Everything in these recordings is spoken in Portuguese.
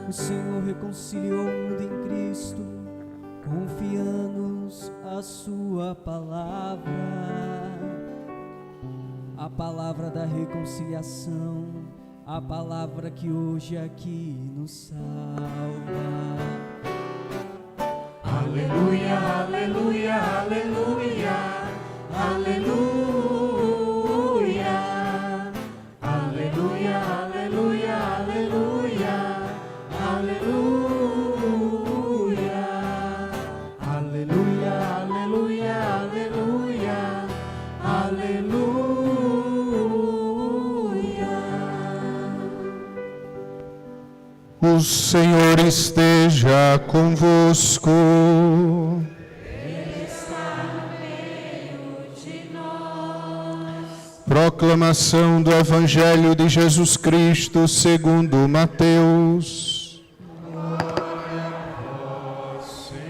O Senhor reconciliou o mundo em Cristo, confia-nos a sua palavra, a palavra da reconciliação, a palavra que hoje aqui nos salva. Aleluia, aleluia, aleluia, aleluia, aleluia, aleluia, aleluia, aleluia, aleluia, aleluia, aleluia, aleluia. O Senhor esteja convosco. Ele está no meio de nós. Proclamação do Evangelho de Jesus Cristo segundo Mateus. Glória a vós, Senhor.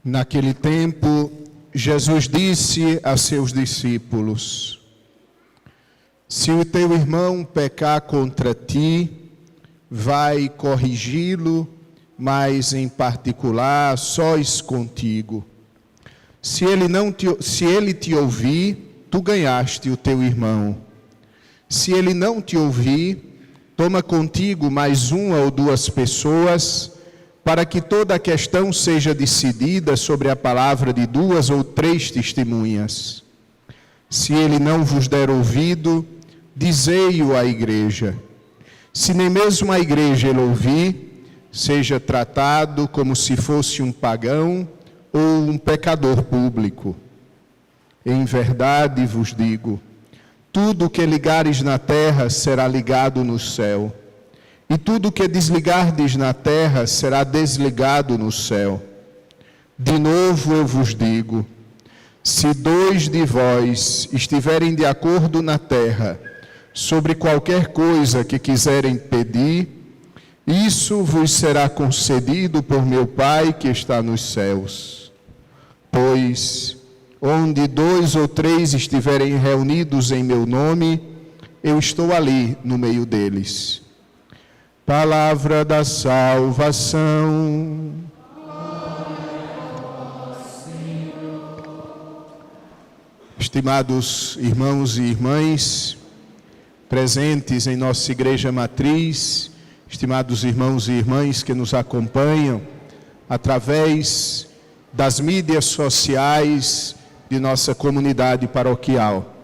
Naquele tempo, Jesus disse a seus discípulos: se o teu irmão pecar contra ti, vai corrigi-lo, mas em particular, sós contigo. Se ele te ouvir, tu ganhaste o teu irmão. Se ele não te ouvir, toma contigo mais uma ou duas pessoas, para que toda a questão seja decidida sobre a palavra de duas ou três testemunhas. Se ele não vos der ouvido, dizei-o à igreja. Se nem mesmo a igreja ele ouvir, seja tratado como se fosse um pagão ou um pecador público. Em verdade vos digo, tudo o que ligares na terra será ligado no céu, e tudo o que desligardes na terra será desligado no céu. De novo eu vos digo, se dois de vós estiverem de acordo na terra, sobre qualquer coisa que quiserem pedir, isso vos será concedido por meu Pai que está nos céus. Pois, onde dois ou três estiverem reunidos em meu nome, eu estou ali no meio deles. Palavra da salvação. Estimados irmãos e irmãs, presentes em nossa igreja matriz, estimados irmãos e irmãs que nos acompanham através das mídias sociais de nossa comunidade paroquial.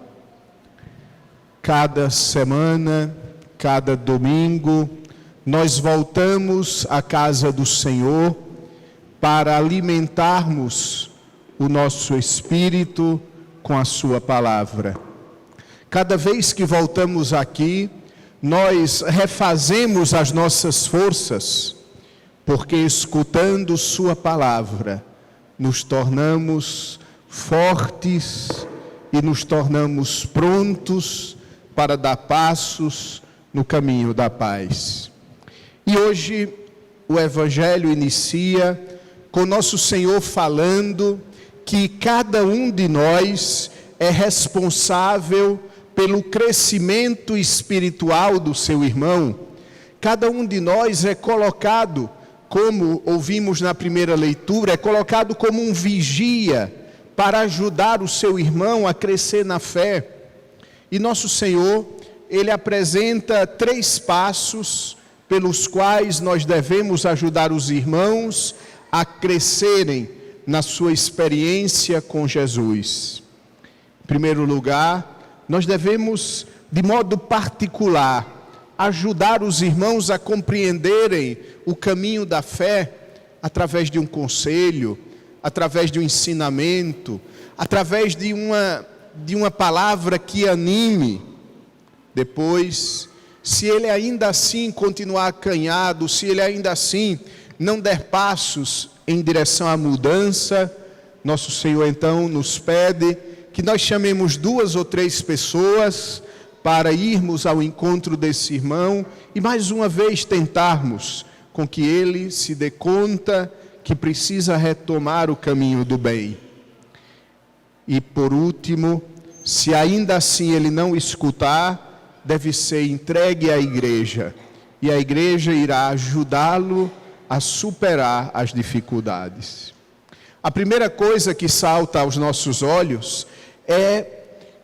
Cada semana, cada domingo, nós voltamos à casa do Senhor para alimentarmos o nosso espírito com a sua palavra. Cada vez que voltamos aqui, nós refazemos as nossas forças, porque escutando sua palavra, nos tornamos fortes e nos tornamos prontos para dar passos no caminho da paz. E hoje o Evangelho inicia com nosso Senhor falando que cada um de nós é responsável pelo crescimento espiritual do seu irmão. Cada um de nós é colocado, como ouvimos na primeira leitura, é colocado como um vigia para ajudar o seu irmão a crescer na fé. E nosso Senhor, Ele apresenta 3 passos pelos quais nós devemos ajudar os irmãos a crescerem na sua experiência com Jesus. Em primeiro lugar, nós devemos, de modo particular, ajudar os irmãos a compreenderem o caminho da fé através de um conselho, através de um ensinamento, através de uma palavra que anime. Depois, se ele ainda assim continuar acanhado, se ele ainda assim não der passos em direção à mudança, nosso Senhor então nos pede que nós chamemos 2 ou 3 pessoas para irmos ao encontro desse irmão e mais uma vez tentarmos com que ele se dê conta que precisa retomar o caminho do bem. E por último, se ainda assim ele não escutar, deve ser entregue à igreja. E a igreja irá ajudá-lo a superar as dificuldades. A primeira coisa que salta aos nossos olhos é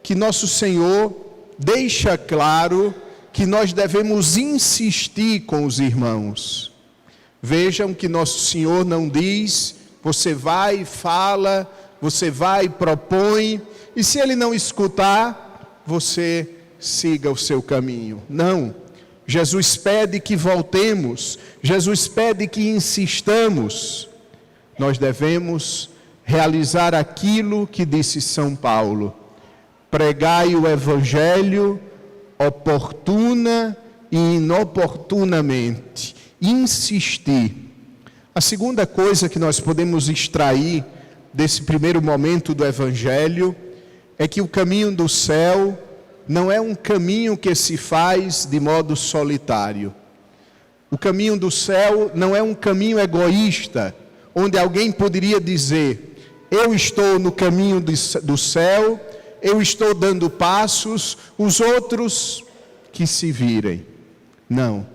que nosso Senhor deixa claro que nós devemos insistir com os irmãos. Vejam que nosso Senhor não diz, você vai e fala, você vai e propõe, e se ele não escutar, você siga o seu caminho. Não. Jesus pede que voltemos, Jesus pede que insistamos. Nós devemos realizar aquilo que disse São Paulo: pregai o Evangelho oportuna e inoportunamente, insistir. A segunda coisa que nós podemos extrair desse primeiro momento do Evangelho é que o caminho do céu não é um caminho que se faz de modo solitário. O caminho do céu não é um caminho egoísta, onde alguém poderia dizer: eu estou no caminho do céu, eu estou dando passos, os outros que se virem. Não.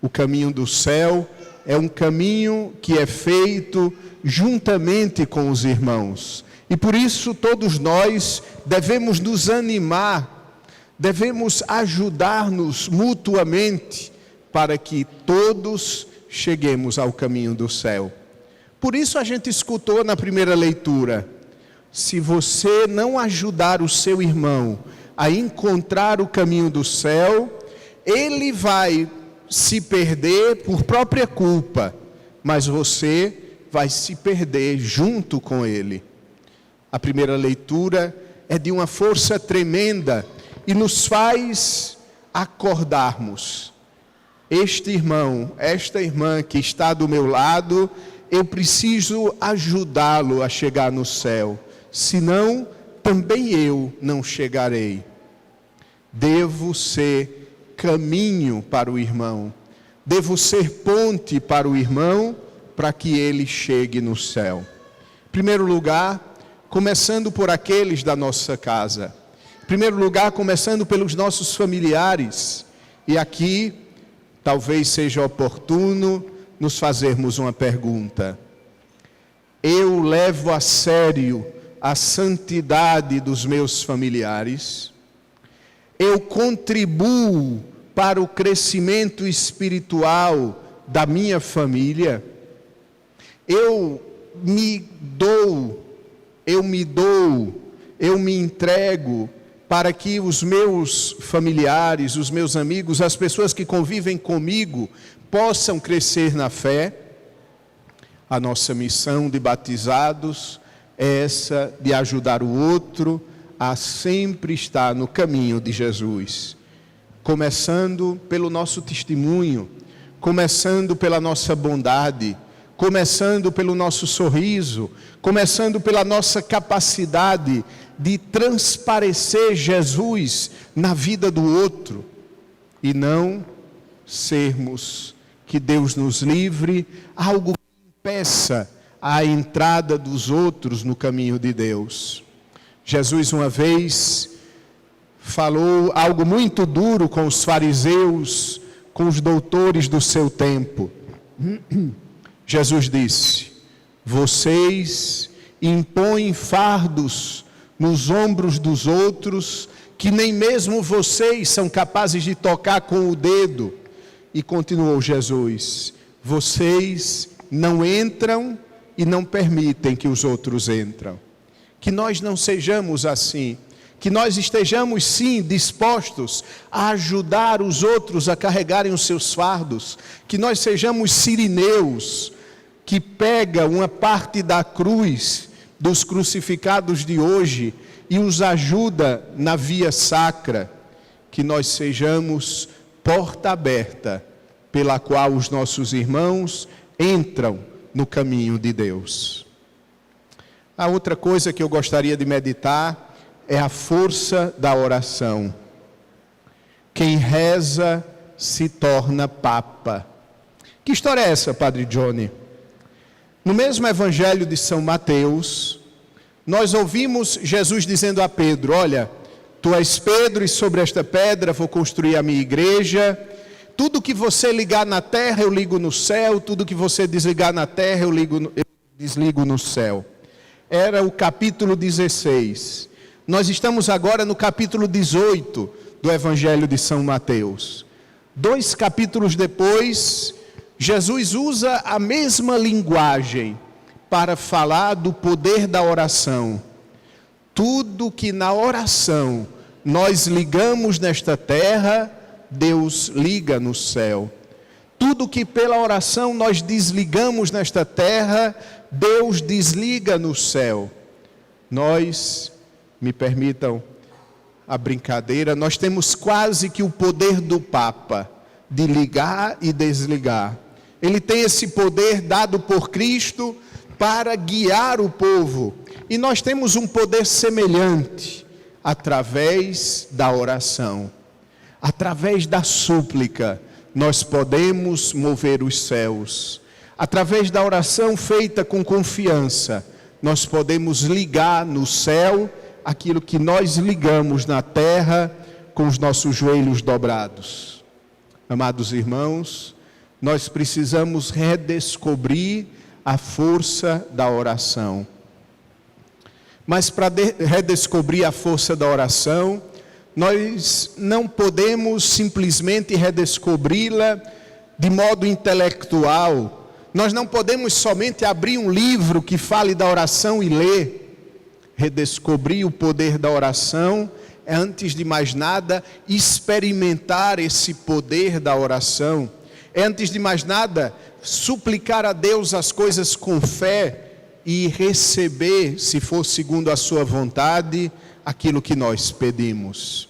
O caminho do céu é um caminho que é feito juntamente com os irmãos. E por isso todos nós devemos nos animar, devemos ajudar-nos mutuamente para que todos cheguemos ao caminho do céu. Por isso a gente escutou na primeira leitura: se você não ajudar o seu irmão a encontrar o caminho do céu, ele vai se perder por própria culpa, mas você vai se perder junto com ele. A primeira leitura é de uma força tremenda e nos faz acordarmos. Este irmão, esta irmã que está do meu lado, eu preciso ajudá-lo a chegar no céu, senão também eu não chegarei. Devo ser caminho para o irmão, devo ser ponte para o irmão, para que ele chegue no céu. Em primeiro lugar, começando por aqueles da nossa casa. Em primeiro lugar, começando pelos nossos familiares. E aqui, talvez seja oportuno nos fazermos uma pergunta: eu levo a sério a santidade dos meus familiares? Eu contribuo para o crescimento espiritual da minha família? Eu me entrego para que os meus familiares, os meus amigos, as pessoas que convivem comigo possam crescer na fé? A nossa missão de batizados é essa, de ajudar o outro a sempre estar no caminho de Jesus. Começando pelo nosso testemunho, começando pela nossa bondade, começando pelo nosso sorriso, começando pela nossa capacidade de transparecer Jesus na vida do outro, e não sermos, que Deus nos livre, algo que impeça a entrada dos outros no caminho de Deus. Jesus uma vez falou algo muito duro com os fariseus, com os doutores do seu tempo. Jesus disse: vocês impõem fardos nos ombros dos outros que nem mesmo vocês são capazes de tocar com o dedo. E continuou Jesus: vocês não entram e não permitem que os outros entram. Que nós não sejamos assim, que nós estejamos sim dispostos a ajudar os outros a carregarem os seus fardos, que nós sejamos sirineus, que pega uma parte da cruz dos crucificados de hoje e os ajuda na via sacra, que nós sejamos porta aberta pela qual os nossos irmãos entram no caminho de Deus. A outra coisa que eu gostaria de meditar é a força da oração. Quem reza se torna papa. Que história é essa, Padre Johnny? No mesmo Evangelho de São Mateus, nós ouvimos Jesus dizendo a Pedro: olha, tu és Pedro e sobre esta pedra vou construir a minha igreja. Tudo que você ligar na terra eu ligo no céu, tudo que você desligar na terra eu desligo no céu. Era o capítulo 16. Nós estamos agora no capítulo 18 do Evangelho de São Mateus. 2 capítulos depois, Jesus usa a mesma linguagem para falar do poder da oração. Tudo que na oração nós ligamos nesta terra, Deus liga no céu. Tudo que pela oração nós desligamos nesta terra, Deus desliga no céu. Nós, me permitam a brincadeira, nós temos quase que o poder do Papa, de ligar e desligar. Ele tem esse poder dado por Cristo para guiar o povo. E nós temos um poder semelhante, através da oração. Através da súplica, nós podemos mover os céus. Através da oração feita com confiança, nós podemos ligar no céu aquilo que nós ligamos na terra com os nossos joelhos dobrados. Amados irmãos, nós precisamos redescobrir a força da oração. Mas para redescobrir a força da oração, nós não podemos simplesmente redescobri-la de modo intelectual. Nós não podemos somente abrir um livro que fale da oração e ler. Redescobrir o poder da oração é, antes de mais nada, experimentar esse poder da oração. É, antes de mais nada, suplicar a Deus as coisas com fé e receber, se for segundo a sua vontade, aquilo que nós pedimos.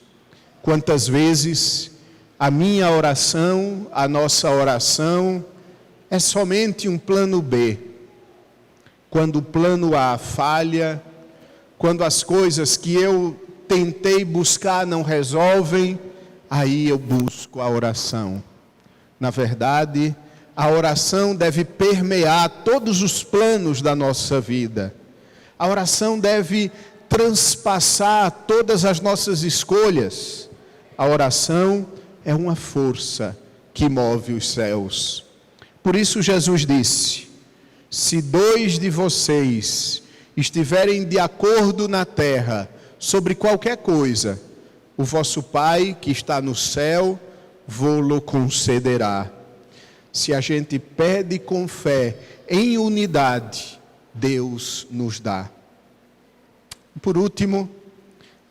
Quantas vezes a minha oração, a nossa oração, é somente um plano B. Quando o plano A falha, quando as coisas que eu tentei buscar não resolvem, aí eu busco a oração. Na verdade, a oração deve permear todos os planos da nossa vida. A oração deve transpassar todas as nossas escolhas. A oração é uma força que move os céus. Por isso Jesus disse: se 2 de vocês estiverem de acordo na terra sobre qualquer coisa, o vosso Pai que está no céu vô-lo concederá. Se a gente pede com fé, em unidade, Deus nos dá. Por último,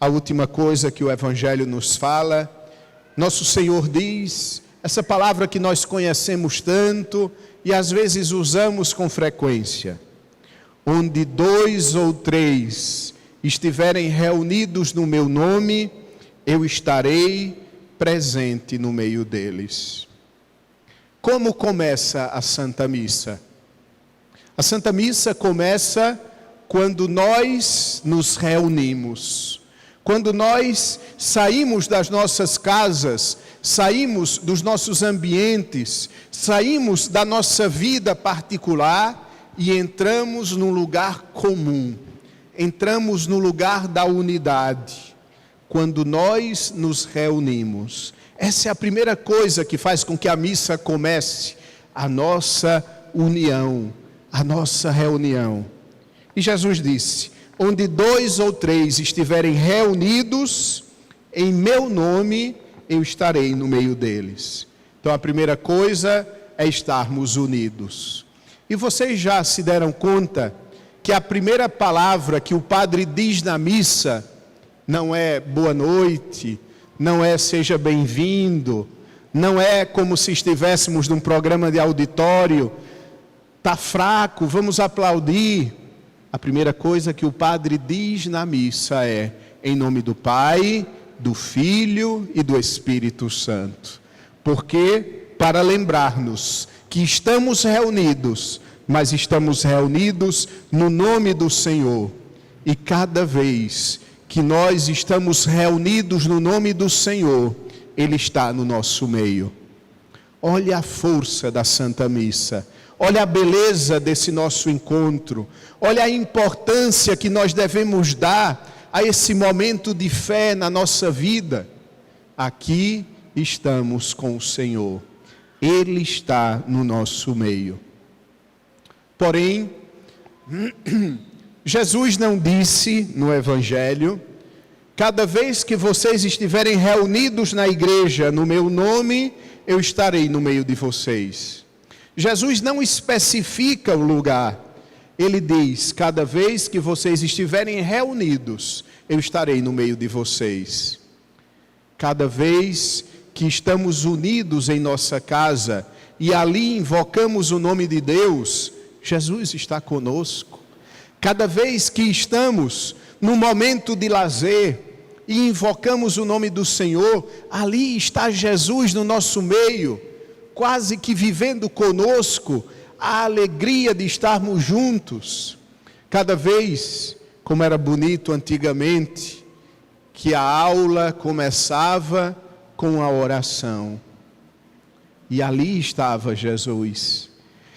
a última coisa que o Evangelho nos fala, nosso Senhor diz, essa palavra que nós conhecemos tanto e às vezes usamos com frequência: onde 2 ou 3 estiverem reunidos no meu nome, eu estarei presente no meio deles. Como começa a Santa Missa? A Santa Missa começa quando nós nos reunimos. Quando nós saímos das nossas casas, saímos dos nossos ambientes, saímos da nossa vida particular e entramos num lugar comum. Entramos no lugar da unidade. Quando nós nos reunimos. Essa é a primeira coisa que faz com que a missa comece, a nossa união, a nossa reunião. E Jesus disse: onde 2 ou 3 estiverem reunidos, em meu nome, eu estarei no meio deles. Então a primeira coisa é estarmos unidos. E vocês já se deram conta que a primeira palavra que o padre diz na missa não é boa noite, não é seja bem-vindo, não é como se estivéssemos num programa de auditório, está fraco, vamos aplaudir. A primeira coisa que o padre diz na missa é: em nome do Pai, do Filho e do Espírito Santo. Porque para lembrar-nos que estamos reunidos, mas estamos reunidos no nome do Senhor. E cada vez que nós estamos reunidos no nome do Senhor, Ele está no nosso meio. Olha a força da Santa Missa. Olha a beleza desse nosso encontro. Olha a importância que nós devemos dar a esse momento de fé na nossa vida. Aqui estamos com o Senhor. Ele está no nosso meio. Porém, Jesus não disse no Evangelho: cada vez que vocês estiverem reunidos na igreja no meu nome, eu estarei no meio de vocês. Jesus não especifica o lugar. Ele diz: cada vez que vocês estiverem reunidos, eu estarei no meio de vocês. Cada vez que estamos unidos em nossa casa e ali invocamos o nome de Deus, Jesus está conosco. Cada vez que estamos num momento de lazer e invocamos o nome do Senhor, ali está Jesus no nosso meio, quase que vivendo conosco a alegria de estarmos juntos. Cada vez, como era bonito antigamente, que a aula começava com a oração. E ali estava Jesus.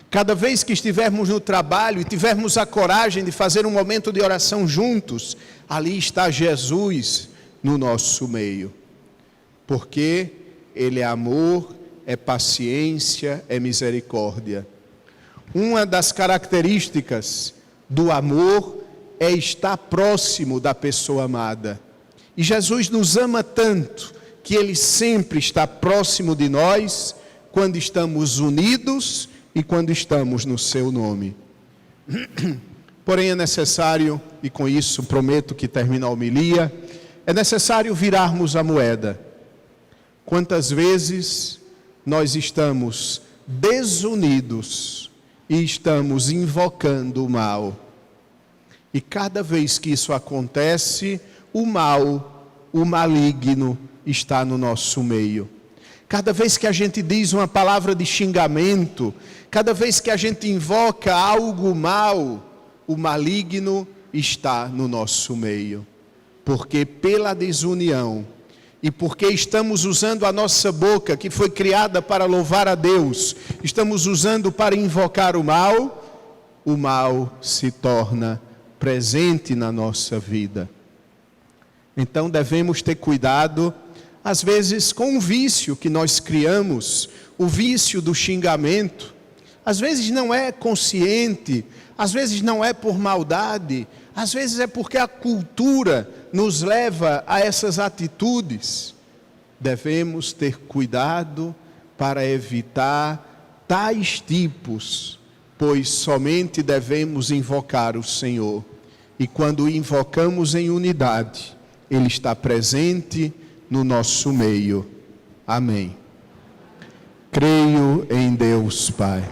Cada vez que estivermos no trabalho e tivermos a coragem de fazer um momento de oração juntos, ali está Jesus no nosso meio. Porque Ele é amor, é paciência, é misericórdia. Uma das características do amor é estar próximo da pessoa amada. E Jesus nos ama tanto que Ele sempre está próximo de nós quando estamos unidos e quando estamos no seu nome. Porém é necessário, e com isso prometo que termino a homilia, é necessário virarmos a moeda. Quantas vezes nós estamos desunidos e estamos invocando o mal. E cada vez que isso acontece, o mal, o maligno está no nosso meio. Cada vez que a gente diz uma palavra de xingamento, cada vez que a gente invoca algo mal, o maligno está no nosso meio. Porque pela desunião e porque estamos usando a nossa boca, que foi criada para louvar a Deus, estamos usando para invocar o mal se torna presente na nossa vida. Então devemos ter cuidado, às vezes com o vício que nós criamos, o vício do xingamento. Às vezes não é consciente, às vezes não é por maldade, às vezes é porque a cultura nos leva a essas atitudes. Devemos ter cuidado para evitar tais tipos, pois somente devemos invocar o Senhor. E quando invocamos em unidade, Ele está presente no nosso meio. Amém. Creio em Deus Pai,